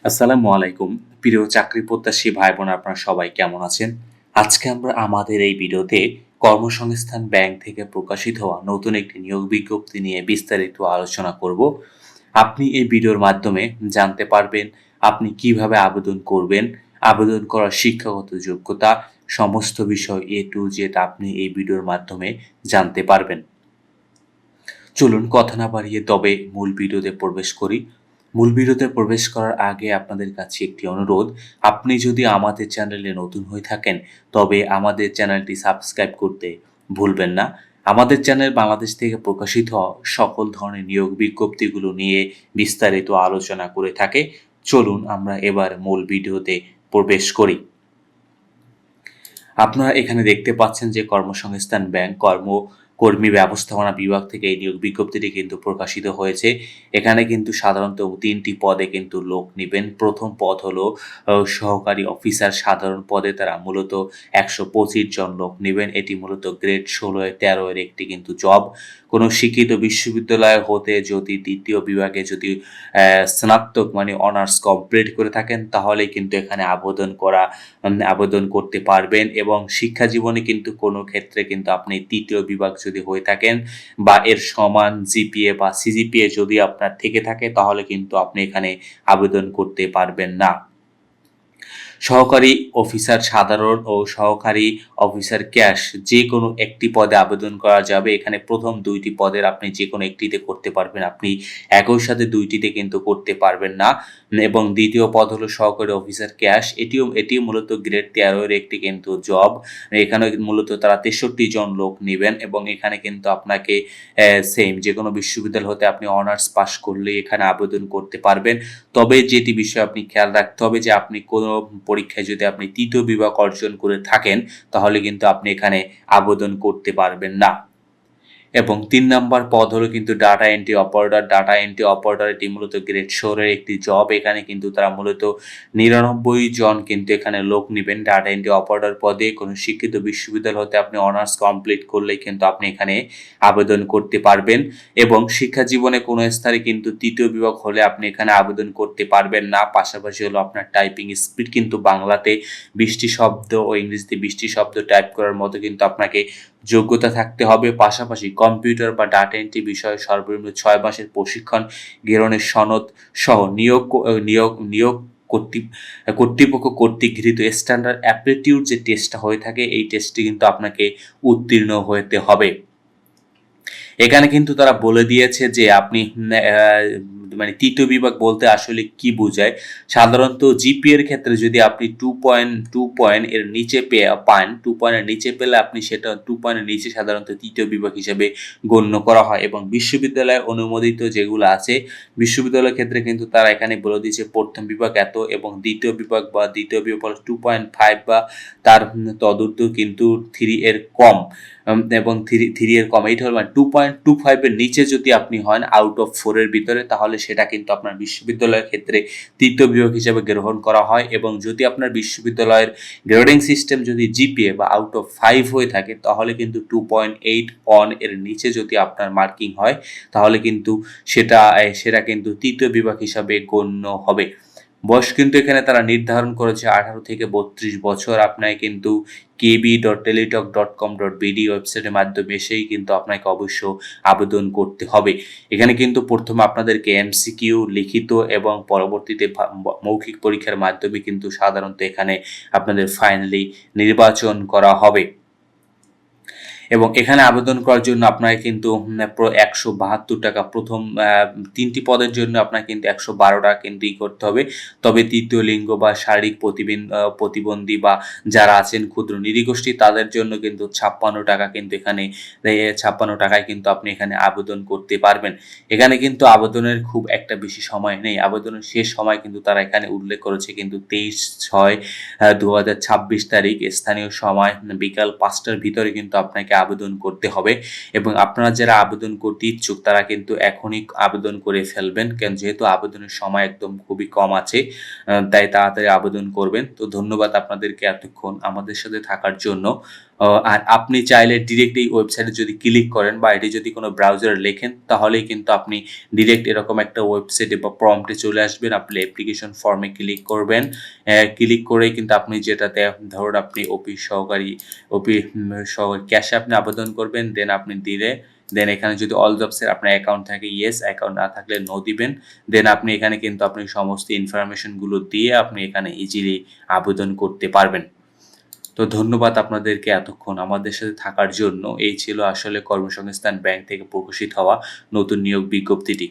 আসসালামু আলাইকুম। প্রিয় চাকরি প্রত্যাশী ভাই বোন আপনারা সবাই কেমন আছেন? আজকে আমরা আমাদের এই ভিডিওতে কর্মসংস্থান ব্যাংক থেকে প্রকাশিত হওয়া নতুন একটি নিয়োগ বিজ্ঞপ্তি নিয়ে বিস্তারিত আলোচনা করব। আপনি এই ভিডিওর মাধ্যমে জানতে পারবেন আপনি কিভাবে আবেদন করবেন, আবেদন করার শিক্ষাগত যোগ্যতা, সমস্ত বিষয় A to Z আপনি এই ভিডিওর মাধ্যমে জানতে পারবেন। চলুন কথা না বাড়িয়ে তবে মূল ভিডিওতে প্রবেশ করি। মূল ভিডিওতে প্রবেশ করার আগে আপনাদের কাছে একটি অনুরোধ, আপনি যদি আমাদের চ্যানেলে নতুন হয়ে থাকেন তবে আমাদের চ্যানেলটি সাবস্ক্রাইব করতে ভুলবেন না। আমাদের চ্যানেল বাংলাদেশ থেকে প্রকাশিত হওয়া সকল ধরনের নিয়োগ বিজ্ঞপ্তিগুলো নিয়ে বিস্তারিত আলোচনা করে থাকে। চলুন আমরা এবার মূল ভিডিওতে প্রবেশ করি। আপনারা এখানে দেখতে পাচ্ছেন যে কর্মসংস্থান ব্যাংক কর্মী ব্যবস্থাপনা বিভাগ থেকে এই নিয়োগ বিজ্ঞপ্তিটি কিন্তু প্রকাশিত হয়েছে। এখানে কিন্তু সাধারণত ৩টি পদে কিন্তু লোক নিবেন। প্রথম পদ হলো সহকারী অফিসার। সাধারণ পদে তারা মূলত ১২৫ জন লোক নিবেন। এটি মূলত গ্রেড ১৬ ১৩ এর একটি কিন্তু জব। কোনো শিক্ষিত বিশ্ববিদ্যালয় হতে যদি ২য় বিভাগে যদি স্নাতক মানে অনার্স কমপ্লিট করে থাকেন তাহলেই কিন্তু এখানে আবেদন করতে পারবেন এবং শিক্ষা জীবনে কিন্তু কোনো ক্ষেত্রে কিন্তু আপনি ৩য় বিভাগ যদি হয়ে থাকেন বা এর সমান জিপিএ বা সিজিপিএ যদি আপনার থেকে থাকে তাহলে কিন্তু আপনি এখানে আবেদন করতে পারবেন না। সহকারী অফিসার সাধারণ ও সহকারী অফিসার ক্যাশ যে কোনো একটি পদে আবেদন করা যাবে। এখানে প্রথম ২টি পদের আপনি যে কোনো একটিতে করতে পারবেন। আপনি একই সাথে ২টিতে কিন্তু করতে পারবেন না। এবং ২য় পদ হলো সহকারী অফিসার ক্যাশ। এটিও মূলত গ্রেড ১৩ এর একটি কিন্তু জব। এখানে মূলত তারা ৬৩ জন লোক নিবেন এবং এখানে কিন্তু আপনাকে সেম যেকোনো বিশ্ববিদ্যালয় হতে আপনি অনার্স পাস করলেই এখানে আবেদন করতে পারবেন। তবে যেটি বিষয় আপনি খেয়াল রাখতে হবে যে আপনি কোনো পরীক্ষায় যদি আপনি ৩য় বিভাগ অর্জন করে থাকেন তাহলে কিন্তু আপনি এখানে আবেদন করতে পারবেন না। এবং ৩ নাম্বার পদ হলো কিন্তু data entry operator. Data entry operator এটি মূলত গ্রেড ১৬ এর একটি জব। এখানে কিন্তু তারা মূলত ৯৯ জন কিন্তু এখানে লোক নিবেন ডাটা এন্ট্রি অপারেটর পদে। কোনো শিক্ষিত বিশ্ববিদ্যালয় হতে আপনি অনার্স কমপ্লিট করলেই কিন্তু আপনি এখানে আবেদন করতে পারবেন এবং শিক্ষা জীবনে কোনো স্তরে কিন্তু ৩য় বিভাগ হলে আপনি এখানে আবেদন করতে পারবেন না। পাশাপাশি হলো আপনার টাইপিং স্পিড কিন্তু বাংলাতে ২০টি শব্দ ও ইংরেজিতে ২০টি শব্দ টাইপ করার মতো কিন্তু আপনাকে যোগ্যতা থাকতে হবে। পাশাপাশি কম্পিউটার বা ডাটা এন্ট্রি বিষয়ে সর্বনিম্ন ৬ মাসের প্রশিক্ষণ গ্রহণের সনদ সহ নিয়োগ কর্তৃপক্ষ কর্তৃক গৃহীত স্ট্যান্ডার্ড অ্যাপটিটিউড যে টেস্টটা হয়ে থাকে এই টেস্টটি কিন্তু আপনাকে উত্তীর্ণ হতে হবে। এখানে কিন্তু তারা বলে দিয়েছে যে আপনি মানে ৩য় বিভাগ বলতে আসলে কি বোঝায়। সাধারণত জিপিএ এর ক্ষেত্রে যদি আপনি 2 পয়েন্ট এর নিচে পান, 2 পয়েন্টের নিচে পেলে আপনি সেটা 2 পয়েন্টের নিচে সাধারণত ৩য় বিভাগ হিসেবে গণ্য করা হয় এবং বিশ্ববিদ্যালয়ে অনুমোদিত যেগুলো আছে, বিশ্ববিদ্যালয়ের ক্ষেত্রে কিন্তু তারা এখানে বলে দিয়েছে ১ম বিভাগ এত এবং ২য় বিভাগ বা ২য় বিভাগ 2.5 বা তার তদূর্ধ্ব কিন্তু ৩ এর কম। এবং 3 এর কম। এইটা হলো মানে 2.25 এর নিচে যদি আপনি হন আউট অফ 4 এর ভিতরে তাহলে সেটা কিন্তু আপনার বিশ্ববিদ্যালয়ের ক্ষেত্রে ৩য় বিভাগ হিসেবে গ্রহণ করা হয় এবং যদি আপনার বিশ্ববিদ্যালয়ের গ্রেডিং সিস্টেম যদি জিপিএ বা আউট অফ 5 হয়ে থাকে তাহলে কিন্তু 2.8 অন এর নিচে যদি আপনার মার্কিং হয় তাহলে কিন্তু সেটা কিন্তু ৩য় বিভাগ হিসাবে গণ্য হবে। বয়স কিন্তু এখানে তারা নির্ধারণ করেছে ১৮ থেকে ৩২ বছর। আপনাকে কিন্তু kb.teletalk.com.bd ওয়েবসাইটের মাধ্যমে এসেই কিন্তু আপনাকে অবশ্য আবেদন করতে হবে। এখানে কিন্তু ১ম আপনাদেরকে এমসিকিউ লিখিত এবং পরবর্তীতে মৌখিক পরীক্ষার মাধ্যমে কিন্তু সাধারণত এখানে আপনাদের ফাইনালি নির্বাচন করা হবে। এবং এখানে আবেদন করার জন্য আপনাকে কিন্তু ৳১৭২ প্রথম ৩টি পদের জন্য আপনাকে কিন্তু ৳১১২ কিন্তু করতে হবে। তবে তৃতীয় লিঙ্গ বা শারীরিক প্রতিবন্ধী বা যারা আছেন ক্ষুদ্র নৃগোষ্ঠী তাদের জন্য কিন্তু ৳৫৬ কিন্তু এখানে ৳৫৬ কিন্তু আপনি এখানে আবেদন করতে পারবেন। এখানে কিন্তু আবেদনের খুব একটা বেশি সময় নেই। আবেদনের শেষ সময় কিন্তু তারা এখানে উল্লেখ করেছে কিন্তু ২৩/৬/২০২৬ তারিখ স্থানীয় সময় বিকাল ৫টার ভিতরে কিন্তু আপনাকে আবেদন করতে হবে এবং আপনারা যারা আবেদন করতে ইচ্ছুক তারা কিন্তু এখনই আবেদন করে ফেলবেন। যেহেতু আবেদনের সময় একদম খুবই কম আছে তাই তাড়াতাড়ি আবেদন করবেন। তো ধন্যবাদ আপনাদেরকে এতক্ষণ আমাদের সাথে থাকার জন্য। আর আপনি চাইলে ডিরেক্ট এই ওয়েবসাইটে যদি ক্লিক করেন বা এটি যদি কোনো ব্রাউজারে লেখেন, তাহলেই কিন্তু আপনি ডিরেক্ট এরকম একটা ওয়েবসাইটে বা প্রম্পটে চলে আসবেন। আপনি অ্যাপ্লিকেশন ফর্মে ক্লিক করবেন। ক্লিক করেই কিন্তু আপনি যেটাতে ধরুন আপনি অফিস সহকারী সহকারী ক্যাশে আপনি আবেদন করবেন। দেন এখানে যদি অল জবসের আপনার অ্যাকাউন্ট থাকে ইয়েস, অ্যাকাউন্ট না থাকলে নো দিবেন। দেন আপনি এখানে কিন্তু আপনি সমস্ত ইনফরমেশনগুলো দিয়ে আপনি এখানে ইজিলি আবেদন করতে পারবেন। তো ধন্যবাদ আপনাদেরকে এতক্ষণ আমাদের সাথে থাকার জন্য। এই ছিল আসলে কর্মসংস্থান ব্যাংক থেকে প্রকাশিত হওয়া নতুন নিয়োগ বিজ্ঞপ্তিটি।